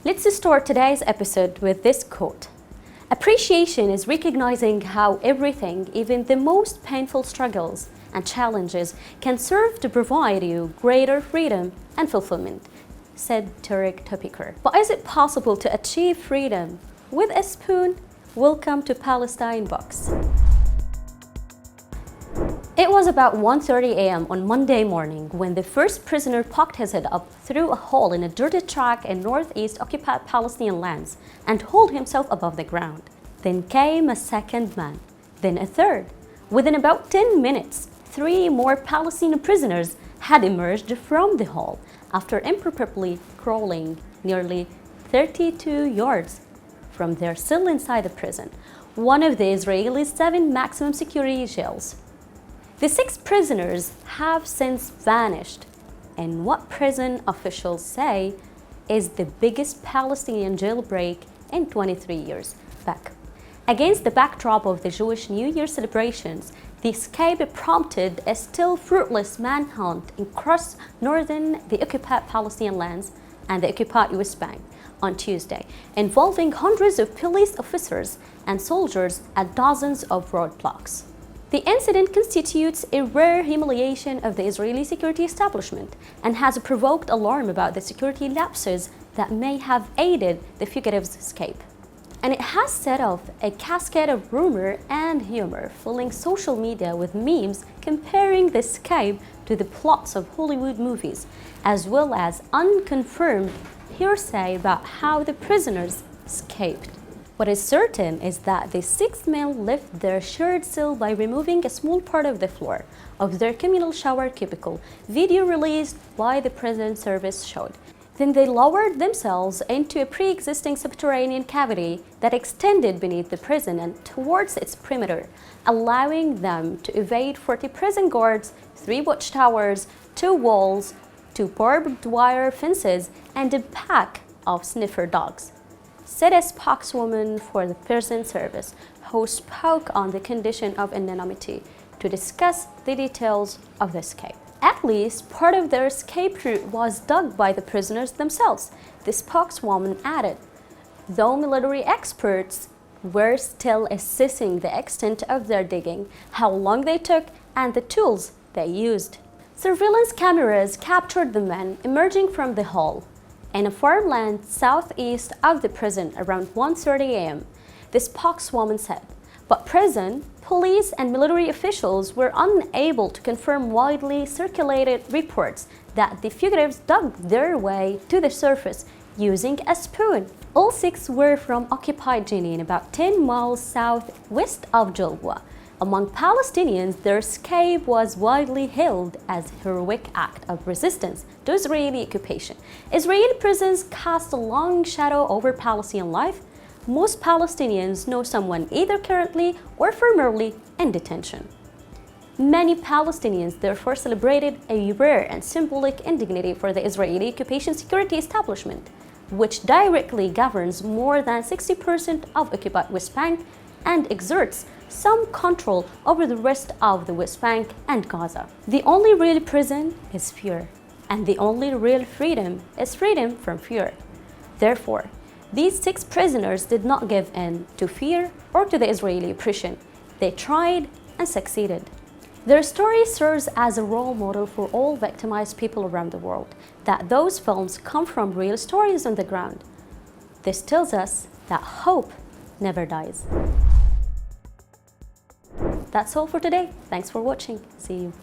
Let's start today's episode with this quote. Appreciation is recognizing how everything, even the most painful struggles and challenges, can serve to provide you greater freedom and fulfillment, said Turek Topikar. But is it possible to achieve freedom with a spoon? Welcome to Palestine Box. It was about 1:30 a.m. on Monday morning when the first prisoner poked his head up through a hole in a dirty track in northeast occupied Palestinian lands and hauled himself above the ground. Then came a second man, then a third. Within about 10 minutes, 3 more Palestinian prisoners had emerged from the hole after improperly crawling nearly 32 yards from their cell inside the prison, one of the Israeli 7 maximum security jails. The 6 prisoners have since vanished, and what prison officials say is the biggest Palestinian jailbreak in 23 years back. Against the backdrop of the Jewish New Year celebrations, the escape prompted a still fruitless manhunt across the occupied Palestinian lands and the occupied West Bank on Tuesday, involving hundreds of police officers and soldiers at dozens of roadblocks. The incident constitutes a rare humiliation of the Israeli security establishment and has provoked alarm about the security lapses that may have aided the fugitives' escape. And it has set off a cascade of rumor and humor, filling social media with memes comparing the escape to the plots of Hollywood movies, as well as unconfirmed hearsay about how the prisoners escaped. What is certain is that the 6 men left their shared cell by removing a small part of the floor of their communal shower cubicle, video released by the prison service showed. Then they lowered themselves into a pre-existing subterranean cavity that extended beneath the prison and towards its perimeter, allowing them to evade 40 prison guards, 3 watchtowers, 2 walls, 2 barbed wire fences, and a pack of sniffer dogs, said a spokeswoman for the prison service, who spoke on the condition of anonymity to discuss the details of the escape. At least part of their escape route was dug by the prisoners themselves, the spokeswoman added, though military experts were still assessing the extent of their digging, how long they took, and the tools they used. Surveillance cameras captured the men emerging from the hole in a farmland southeast of the prison around 1:30 a.m., the spokeswoman said. But prison, police, and military officials were unable to confirm widely circulated reports that the fugitives dug their way to the surface using a spoon. All 6 were from occupied Jenin, about 10 miles southwest of Jilwa. Among Palestinians, their escape was widely hailed as a heroic act of resistance to Israeli occupation. Israeli prisons cast a long shadow over Palestinian life. Most Palestinians know someone either currently or formerly in detention. Many Palestinians therefore celebrated a rare and symbolic indignity for the Israeli occupation security establishment, which directly governs more than 60% of occupied West Bank and exerts some control over the rest of the West Bank and Gaza. The only real prison is fear, and the only real freedom is freedom from fear. Therefore, these 6 prisoners did not give in to fear or to the Israeli oppression. They tried and succeeded. Their story serves as a role model for all victimized people around the world, that those films come from real stories on the ground. This tells us that hope never dies. That's all for today. Thanks for watching. See you.